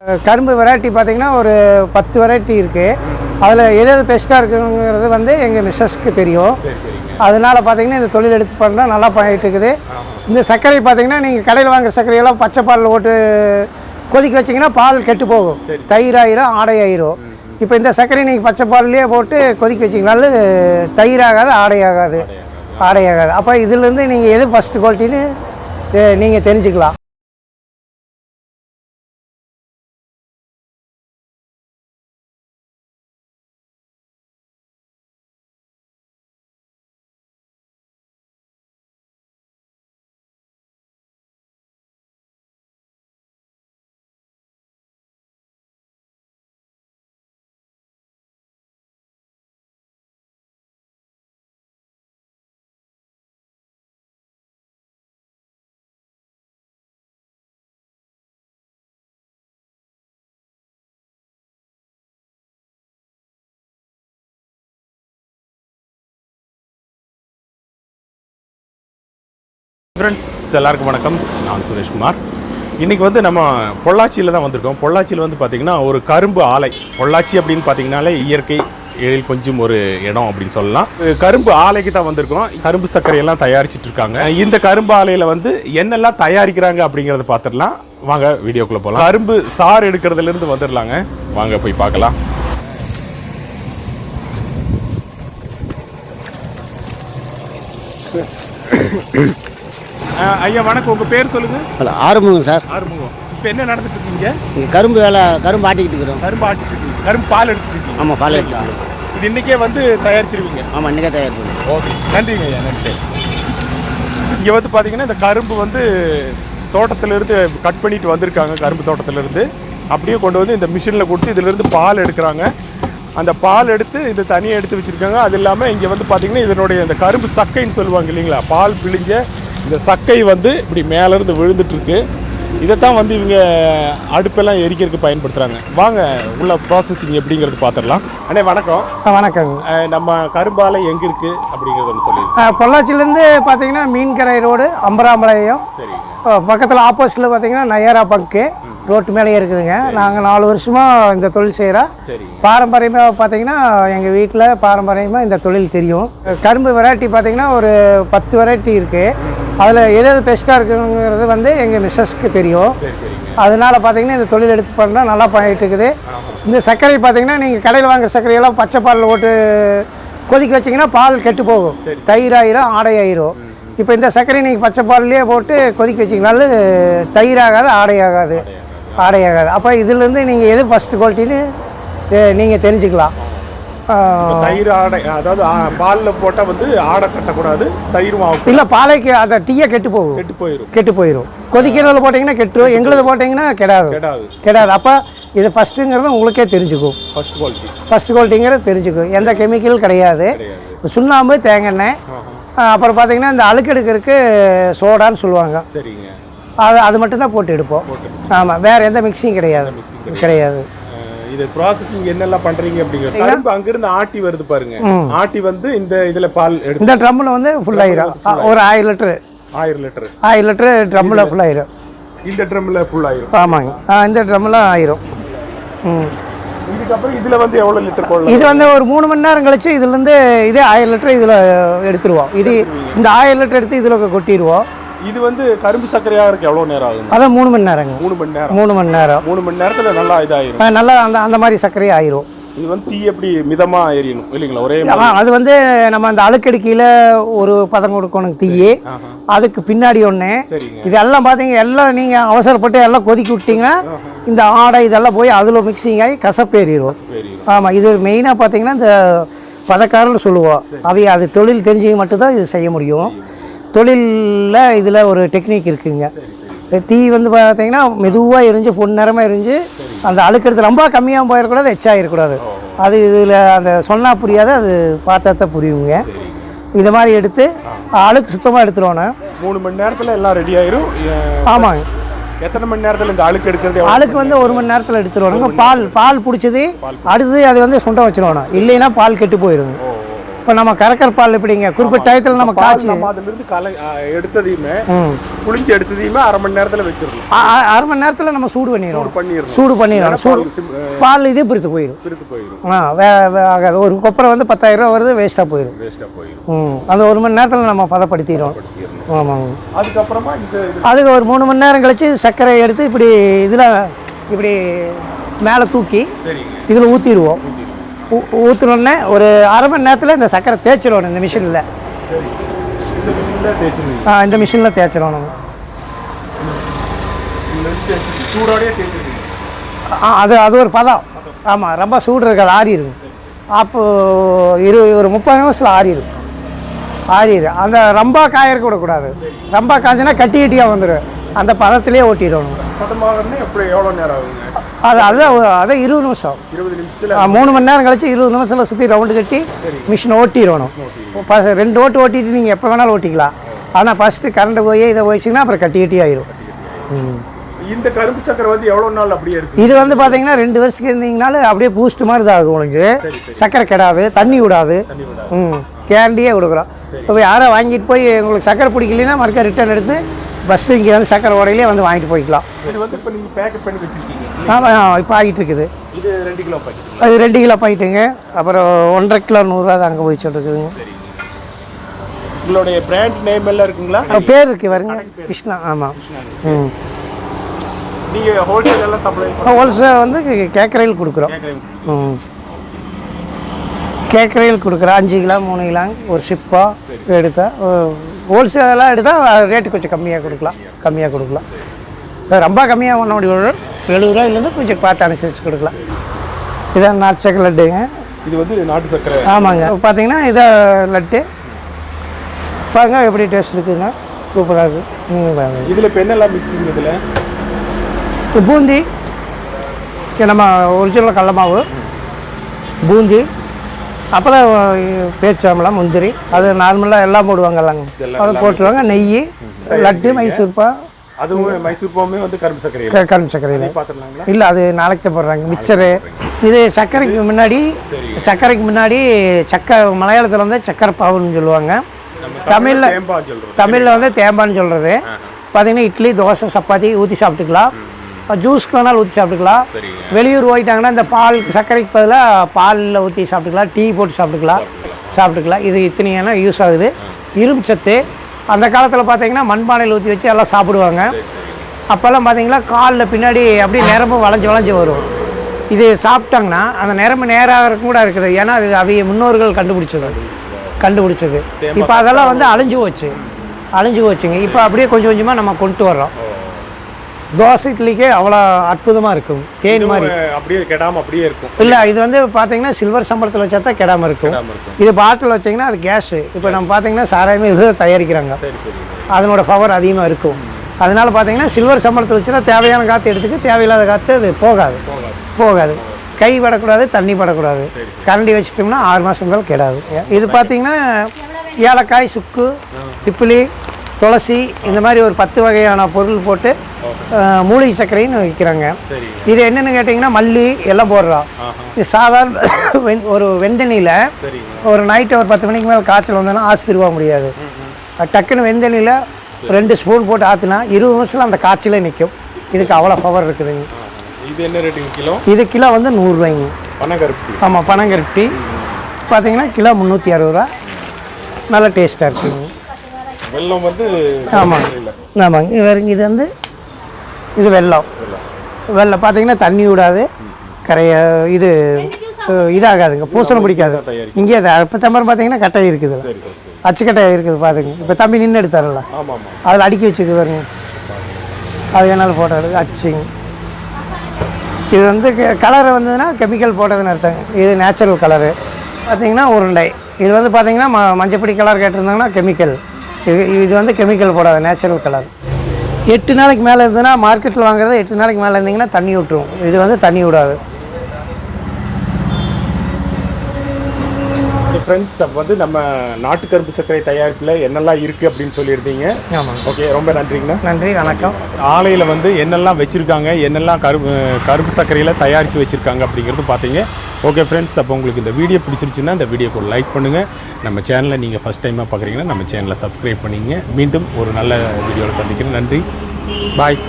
கரும்பு வெரைட்டி பார்த்திங்கன்னா ஒரு 10 வெரைட்டி இருக்குது. அதில் எது எது பெஸ்ட்டாக இருக்குங்கிறது வந்து எங்கள் மிஸ்ஸஸ்க்கு தெரியும். அதனால் பார்த்திங்கன்னா இந்த தொழில் எடுத்து பண்ணால் நல்லா பண்ணிகிட்டு இருக்குது. இந்த சர்க்கரை பார்த்திங்கன்னா நீங்கள் கடையில் வாங்குற சர்க்கரையெல்லாம் பச்சை பாலில் போட்டு கொதிக்க வச்சிங்கன்னா பால் கெட்டு போகும், தயிர் ஆயிரும், ஆடை ஆயிரும். இப்போ இந்த சர்க்கரை நீங்கள் பச்சை பால்லையே போட்டு கொதிக்க வச்சிங்கனாலும் தயிர் ஆகாது, ஆடை ஆகாது. அப்போ இதுலேருந்து நீங்கள் எது ஃபஸ்ட்டு குவாலிட்டின்னு நீங்கள் தெரிஞ்சுக்கலாம். ஃப்ரெண்ட்ஸ் எல்லாருக்கும் வணக்கம். நான் சுரேஷ்குமார். இன்றைக்கி வந்து நம்ம பொள்ளாச்சியில் தான் வந்திருக்கோம். பொள்ளாச்சியில் வந்து பார்த்திங்கன்னா ஒரு கரும்பு ஆலை. பொள்ளாச்சி அப்படின்னு பார்த்திங்கனாலே இயற்கை எழில் கொஞ்சம் ஒரு இடம் அப்படின்னு சொல்லலாம். கரும்பு ஆலைக்கு தான் வந்திருக்கோம். கரும்பு சர்க்கரையெல்லாம் தயாரிச்சுட்டு இருக்காங்க. இந்த கரும்பு ஆலையில் வந்து என்னெல்லாம் தயாரிக்கிறாங்க அப்படிங்கிறத பார்த்துடலாம். வாங்க வீடியோக்குள்ளே போகலாம். கரும்பு சாறு எடுக்கிறதுலேருந்து வந்துடலாங்க. வாங்க போய் பார்க்கலாம். ஐயா வணக்கம், உங்கள் பேர் சொல்லுங்கள். Hello, Arumugam sir. ஆறுமுகம். இப்போ என்ன நடந்துட்டு இருக்கீங்க? இங்கே கரும்பு வேலை, கரும்பு ஆட்டிக்கிட்டு இருக்கிறோம். கரும்பு ஆட்டிட்டு இருக்கீங்க. கரும்பு பால் எடுத்துட்டு இருக்கீங்க. ஆமாம், பால் எடுத்துட்டு. இது இன்றைக்கே வந்து தயாரிச்சிருவீங்க? ஆமாம், இன்றைக்கே தயாரிச்சிருவீங்க. ஓகே, நன்றிங்க ஐயா, நன்றி. இங்கே வந்து பார்த்தீங்கன்னா இந்த கரும்பு வந்து தோட்டத்திலேருந்து கட் பண்ணிட்டு வந்திருக்காங்க. கரும்பு தோட்டத்திலேருந்து அப்படியே கொண்டு வந்து இந்த மிஷினில் கொடுத்து இதிலேருந்து பால் எடுக்கிறாங்க. அந்த பால் எடுத்து இது தனியாக எடுத்து வச்சுருக்காங்க. அது இல்லாமல் இங்கே வந்து பார்த்திங்கன்னா இதனுடைய இந்த கரும்பு சக்கைன்னு சொல்லுவாங்க இல்லைங்களா, பால் பிழிஞ்ச இந்த சக்கை வந்து இப்படி மேலேருந்து விழுந்துட்டுருக்கு. இதைத்தான் வந்து இவங்க அடுப்பெல்லாம் எரிக்கிறதுக்கு பயன்படுத்துகிறாங்க. வாங்க உள்ள ப்ராசஸிங் எப்படிங்கிறது பார்த்துடலாம். அண்ணே வணக்கம். வணக்கங்க. நம்ம கரும்பாலை எங்கே இருக்குது அப்படிங்கிறத சொல்லி. பொள்ளாச்சிலேருந்து பார்த்தீங்கன்னா மீன்கரை ரோடு, அம்பராம்பாளையம். சரி. பக்கத்தில் ஆப்போசிட்டில் பார்த்தீங்கன்னா நயரா பங்கு ரோட்டு மேலேயே இருக்குதுங்க. நாங்கள் 4 வருஷமாக இந்த தொழில் செய்கிறோம். பாரம்பரியமாக பார்த்தீங்கன்னா எங்கள் வீட்டில் பாரம்பரியமாக இந்த தொழில் தெரியும். கரும்பு வெரைட்டி பார்த்தீங்கன்னா ஒரு 10 வெரைட்டி இருக்குது. அதில் எது எது பெஸ்ட்டாக இருக்குங்கிறது வந்து எங்கள் மிஸ்ஸஸ்க்கு தெரியும். அதனால் பார்த்தீங்கன்னா இந்த தொழில் எடுத்து பண்ணால் நல்லா பண்ணிகிட்டு இருக்குது. இந்த சர்க்கரை பார்த்தீங்கன்னா நீங்கள் கடையில் வாங்குற சர்க்கரையெல்லாம் பச்சை பாலில் போட்டு கொதிக்க வச்சிங்கன்னா பால் கெட்டு போகும், தயிர் ஆயிரும், ஆடை ஆயிரும். இப்போ இந்த சர்க்கரை நீங்கள் பச்சை பால்லையே போட்டு கொதிக்க வச்சிங்கனாலும் தயிர் ஆகாது, ஆடை ஆகாது. அப்போ இதுலேருந்து நீங்கள் எது ஃபஸ்ட்டு குவாலிட்டின்னு நீங்கள் தெரிஞ்சுக்கலாம். தயிர் ஆடை, அதாவது பாலில் போட்டால் வந்து ஆடை கட்டக்கூடாது, தயிரும் ஆகும். இல்லை, பாலைக்கு அந்த டீயை கெட்டு போயிடும். கொதிக்கிறதில் போட்டிங்கன்னா கெட்டுரும், எங்களுது போட்டிங்கன்னா கெடாது. அப்போ இது ஃபஸ்ட்டுங்கிறது உங்களுக்கே தெரிஞ்சுக்கும். ஃபஸ்ட் குவாலிட்டிங்கிறது தெரிஞ்சுக்கும். எந்த கெமிக்கல் கிடையாது. சுண்ணாம்பு, தேங்காய், அப்புறம் பார்த்தீங்கன்னா இந்த அழுக்கெடுக்கிறதுக்கு சோடான்னு சொல்லுவாங்க. சரிங்க. அது மட்டும்தான் போட்டு எடுப்போம். ஆமாம், வேறு எந்த மிக்சிங் கிடையாது. இது ப்ராசஸிங் என்னெல்லாம் பண்ணுறீங்க அப்படிங்கிறது. கரும்பு அங்கிருந்து ஆட்டி வருது பாருங்க. ஆட்டி வந்து இந்த இதில் பால் எடுத்து இந்த ட்ரம்மில் வந்து ஃபுல் ஆயிரும். ஒரு 1000 லிட்டரு ட்ரம்மில் ஃபுல் ஆயிரும். இந்த ட்ரம்மில் ஃபுல் ஆயிரும். ஆமாங்க, இந்த ட்ரம்மில் ஆயிரும். இதுக்கப்புறம் இதில் வந்து எவ்வளோ லிட்டர் போடலாம்? இது வந்து ஒரு 3 மணி நேரம் கழிச்சு இதுலேருந்து இதே 1000 லிட்டர் இதில் எடுத்துருவோம். இந்த 1000 லிட்டர் எடுத்து இதில் கொட்டிடுவோம். இது வந்து கரும்பு சர்க்கரையாக இருக்கு. எவ்வளோ நேரம் ஆகும்? அதான் 3 மணி நேரங்க. 3 மணி நேரத்தில் நல்லா இதாயிரும். நல்லா அந்த மாதிரி சர்க்கரையே ஆயிரும். இது வந்து தீ எப்படி மிதமாக எரியணும் இல்லைங்களா? ஒரே அது வந்து நம்ம அந்த அழுக்கடிக்கையில் ஒரு பதம் கொடுக்கணும் தீ. அதுக்கு பின்னாடி ஒன்று இதெல்லாம் பார்த்தீங்க, எல்லாம் நீங்கள் அவசரப்பட்டு எல்லாம் கொதிக்க விட்டிங்கன்னா இந்த ஆடை இதெல்லாம் போய் அதில் மிக்சிங் ஆகி கசப்பேறிடும். ஆமாம், இது மெயினாக பார்த்தீங்கன்னா இந்த பதக்காரன்னு சொல்லுவோம். அது தொழில் தெரிஞ்சு மட்டும்தான் இது செய்ய முடியும். தொழிலில் இதில் ஒரு டெக்னிக் இருக்குங்க. தீ வந்து பார்த்தீங்கன்னா மெதுவாக எரிஞ்சு பொன்னிறமாக எரிஞ்சு அந்த அழுக்கிறது ரொம்ப கம்மியாக போயிடக்கூடாது, எச்சாகிடக்கூடாது. அது இதில் அந்த சொன்னால் புரியாது, அது பார்த்தா புரியுங்க. இது மாதிரி எடுத்து அழுக்கு சுத்தமாக எடுத்துருவோண்ணே. 3 மணி நேரத்தில் எல்லாம் ரெடி ஆயிரும். ஆமாங்க. எத்தனை மணி நேரத்தில் இந்த அழுக்கு எடுக்கிறது? அழுக்கு வந்து 1 மணி நேரத்தில் எடுத்துருவானுங்க. பால் பிடிச்சது அடுத்து அது வந்து சுண்டை வச்சுருவானோ, இல்லைன்னா பால் கெட்டு போயிடுங்க. இப்போ நம்ம கறக்கிற பால் எப்படிங்க குறிப்பிட்ட டயத்தில் நம்ம காய்ச்சி நம்ம அதிலிருந்து எடுத்ததையுமே புளிஞ்சு எடுத்ததையுமே அரை மணி நேரத்தில் வச்சிடணும். அரை மணி நேரத்தில் நம்ம சூடு பண்ணிடுவோம். சூடு பண்ணிடுவோம். பால் இது பிரித்து போயிடும். ஆகாது. ஒரு கொப்பரை வந்து 10,000 ரூபா வருது, வேஸ்ட்டாக போயிடும். அந்த 1 மணி நேரத்தில் நம்ம பதப்படுத்திடுவோம். ஆமாங்க. அதுக்கப்புறமா அதுக்கு ஒரு 3 மணி நேரம் கழிச்சு சர்க்கரை எடுத்து இப்படி இதில் இப்படி மேலே தூக்கி இதில் ஊற்றிடுவோம். ஊற்றினோடனே ஒரு அரை மணி நேரத்தில் இந்த சர்க்கரை தேய்ச்சிடணும் இந்த மிஷினில். இந்த மிஷினில் தேய்ச்சிடணும். அது ஒரு பதம். ஆமாம், ரொம்ப சூடு இருக்காது, ஆறி இருக்கும். அப்போது ஒரு 30 நிமிஷத்தில் ஆறிடும். அந்த ரொம்ப காய இருக்க விடக்கூடாது. ரொம்ப காய்ச்சினா கட்டி கட்டியாக வந்துடும். அந்த பதத்திலே ஓட்டிடணும். எவ்வளோ நேரம் ஆகுங்க? அதான் 20 நிமிஷம். 3 மணி நேரம் கழிச்சு 20 நிமிஷத்தில் சுற்றி ரவுண்டு கட்டி மிஷினை ஓட்டிடணும். 2 ஓட்டு ஓட்டிட்டு நீங்கள் எப்போ வேணாலும் ஓட்டிக்கலாம். ஆனால் ஃபஸ்ட்டு கரண்ட் போய் இதை போயிடுச்சிங்கன்னா அப்புறம் கட்டி ஆயிரும். இந்த கரும்பு சக்கரை வந்து எவ்வளோ நாள் அப்படியே இருக்கு? இது வந்து பார்த்தீங்கன்னா 2 வருஷத்துக்கு இருந்தீங்கனாலும் அப்படியே பூஸ்ட் மாதிரி தான் ஆகும் உங்களுக்கு. சக்கரை கெடாது, தண்ணி விடாது. கேரண்டியே கொடுக்குறோம். இப்போ யாரோ வாங்கிட்டு போய் உங்களுக்கு சக்கரை பிடிக்கலன்னா மறுக்க ரிட்டர்ன் எடுத்து பஸ்ஸில் இங்கே வந்து சக்கரை ஓடையிலே வந்து வாங்கிட்டு போய்க்கலாம். இது வந்து இப்போ நீங்கள் பேக்கெட் பண்ணி வச்சுருக்கீங்க? ஆமாம், இப்போ ஆகிட்டு இருக்குது. இது 2 கிலோ பாக்கெட். அது 2 கிலோ பாக்கெட்டுங்க. அப்புறம் 1.5 கிலோ 100 ரூபா தான் அங்கே போய் சொல்லிருக்குதுங்க. உங்களுடைய பிராண்ட் நேம் எல்லாம் இருக்குங்களா? பேர் இருக்குது வருங்க, கிருஷ்ணா. ஆமாம். நீங்கள் ஹோல்சேல் எல்லாம் சப்ளை? ஹோல்சேல் வந்து கேக்கரையில் கொடுக்குறோம். கேக்கரையில் கொடுக்குறோம். 5 கிலோ 3 கிலோ ஒரு ஷிப்பாக எடுத்தால், ஹோல்சேலாக எடுத்தால் ரேட்டு கொஞ்சம் கம்மியாக கொடுக்கலாம். ரொம்ப கம்மியாக பண்ண முடியும். 70 ரூபாயிலேருந்து கொஞ்சம் பார்த்து அனுசரித்து கொடுக்கலாம். இதான் நாட்டு சக்கரை லட்டுங்க. இது வந்து நாட்டு சக்கரை. ஆமாங்க. பார்த்தீங்கன்னா இதை லட்டு பாருங்க எப்படி டேஸ்ட் இருக்குதுங்க. சூப்பராக இருக்குது. இதில் இப்போ என்னெல்லாம் மிக்சிங்? இதில் பூந்தி, நம்ம ஒரிஜினல் கடல மாவு, பூந்தி, அப்புறம் பேச்சாம்பழம், முந்திரி, அது நார்மலாக எல்லாம் போடுவாங்கல்லாங்க. அதை போட்டுருவாங்க. நெய், லட்டு, மைசூர்பா. அதுவும் மைசூர்பாவுமே வந்து கரும்பு சக்கரையில் பார்த்துடலாங்களா? இல்லை, அது நாளைக்கு தான் போடுறாங்க. மிக்சரு இது சர்க்கரைக்கு முன்னாடி மலையாளத்தில் வந்து சக்கரை பாவுன்னு சொல்லுவாங்க. தமிழில் வந்து தேம்பான்னு சொல்கிறது. பார்த்தீங்கன்னா இட்லி, தோசை, சப்பாத்தி ஊற்றி சாப்பிட்டுக்கலாம். ஜூஸ்க்கு வேணாலும் ஊற்றி சாப்பிட்டுக்கலாம். வெளியூர் போயிட்டாங்கன்னா இந்த பால் சர்க்கரைக்கு பதிலாக பாலில் ஊற்றி சாப்பிட்டுக்கலாம். டீ போட்டு சாப்பிட்டுக்கலாம். இது இத்தனையான யூஸ் ஆகுது. இரும்பு சத்து. அந்த காலத்தில் பார்த்தீங்கன்னா மண்பானையில் ஊற்றி வச்சு எல்லாம் சாப்பிடுவாங்க. அப்போல்லாம் பார்த்தீங்கன்னா காலில் பின்னாடி அப்படியே நரம்பு வளைஞ்சு வரும். இது சாப்பிட்டாங்கன்னா அந்த நரம்பு நேராக கூட இருக்குது. ஏன்னா அது அவைய முன்னோர்கள் கண்டுபிடிச்சது. இப்போ அதெல்லாம் வந்து அழிஞ்சு போச்சுங்க. இப்போ அப்படியே கொஞ்சம் கொஞ்சமாக நம்ம கொண்டு வர்றோம். தோசை இட்லிக்கே அவ்வளோ அற்புதமாக இருக்கும். தேன் மாதிரி அப்படியே கெடாமல் அப்படியே இருக்கும். இல்லை, இது வந்து பார்த்தீங்கன்னா சில்வர் சம்பளத்தில் வச்சா தான் கெடாமல் இருக்கும். இது பாட்டில் வச்சிங்கன்னா அது கேஸு. இப்போ நம்ம பார்த்தீங்கன்னா சாராயமே இது தயாரிக்கிறாங்க. அதனோட பவர் அதிகமாக இருக்கும். அதனால் பார்த்தீங்கன்னா சில்வர் சம்பளத்தில் வச்சுன்னா தேவையான காற்று எடுத்துக்கு, தேவையில்லாத காற்று அது போகாது. கை படக்கூடாது, தண்ணி படக்கூடாது. கரண்டி வச்சுட்டோம்னா 6 மாதம் மேலே கெடாது. இது பார்த்தீங்கன்னா ஏலக்காய், சுக்கு, திப்பிலி, துளசி, இந்த மாதிரி ஒரு 10 வகையான பொருள் போட்டு மூலிகை சர்க்கரைன்னு விற்கிறாங்க. இது என்னென்னு கேட்டிங்கன்னா மல்லி எல்லாம் போடுறோம். இது சாதாரண ஒரு வெந்தண்ணியில் ஒரு நைட்டு ஒரு 10 மணிக்கு மேலே காய்ச்சல் வந்தோன்னா ஆஸ்திருவா முடியாது. டக்குன்னு வெந்தண்ணியில் 2 ஸ்பூன் போட்டு ஆற்றுனா 20 நிமிஷத்தில் அந்த காய்ச்சலே நிற்கும். இதுக்கு அவ்வளோ பவர் இருக்குதுங்க. இது என்ன ரேட்டுங்க கிலோ? இது கிலோ வந்து 100 ரூபாய்ங்க. பனங்கருப்பட்டி. ஆமாம், பனங்கருப்பட்டி பார்த்தீங்கன்னா கிலோ 360 ரூபா. நல்லா டேஸ்ட்டாக இருக்குங்க. வெல்லம் வந்து ஆமாங்க. இது வந்து இது வெல்லம் பார்த்தீங்கன்னா தண்ணி விடாது, இதாகாதுங்க, பூசணம் பிடிக்காது. இங்கே இப்போ தம்பரம் பார்த்தீங்கன்னா கட்டாய் இருக்குது, அச்சுக்கட்டாய் இருக்குது. பார்த்துங்க, இப்போ தம்பி நின்று எடுத்தார்ல, அதில் அடுக்கி வச்சுருக்கு பாருங்க. அது வேணாலும் போட்டாரு அச்சுங்க. இது வந்து கலர் வந்ததுன்னா கெமிக்கல் போட்டதுன்னு அர்த்தங்க. இது நேச்சுரல் கலரு. பார்த்தீங்கன்னா உருண்டை. இது வந்து பார்த்தீங்கன்னா மஞ்சப்பொடி கலர் கேட்டிருந்தாங்கன்னா கெமிக்கல். இது வந்து கெமிக்கல் போடாது, நேச்சுரல் கலர். 8 நாளைக்கு மேலே இருந்ததுன்னா மார்க்கெட்டில் வாங்குறது 8 நாளைக்கு மேலே இருந்தீங்கன்னா தண்ணி விட்டுரும். இது வந்து தண்ணி விடாது. ஃப்ரெண்ட்ஸ் அப்போ வந்து நம்ம நாட்டு கரும்பு சர்க்கரை தயாரிப்பில் என்னெல்லாம் இருக்குது அப்படின்னு சொல்லியிருந்தீங்க. ஆமாங்க. ஓகே, ரொம்ப நன்றிங்கண்ணா. நன்றி, வணக்கம். ஆலையில் வந்து என்னெல்லாம் வச்சுருக்காங்க, என்னெல்லாம் கரும்பு சர்க்கரையில் தயாரித்து வச்சுருக்காங்க அப்படிங்கிறது பார்த்தீங்க. ஓகே ஃப்ரெண்ட்ஸ், அப்போ உங்களுக்கு இந்த வீடியோ பிடிச்சிருச்சுன்னா இந்த வீடியோக்கு ஒரு லைக் பண்ணுங்கள். நம்ம சேனலை நீங்கள் ஃபஸ்ட் டைமாக பார்க்குறீங்கன்னா நம்ம சேனலை சப்ஸ்கிரைப் பண்ணிங்க. மீண்டும் ஒரு நல்ல வீடியோவில் சந்திக்கிறேன். நன்றி, பாய்.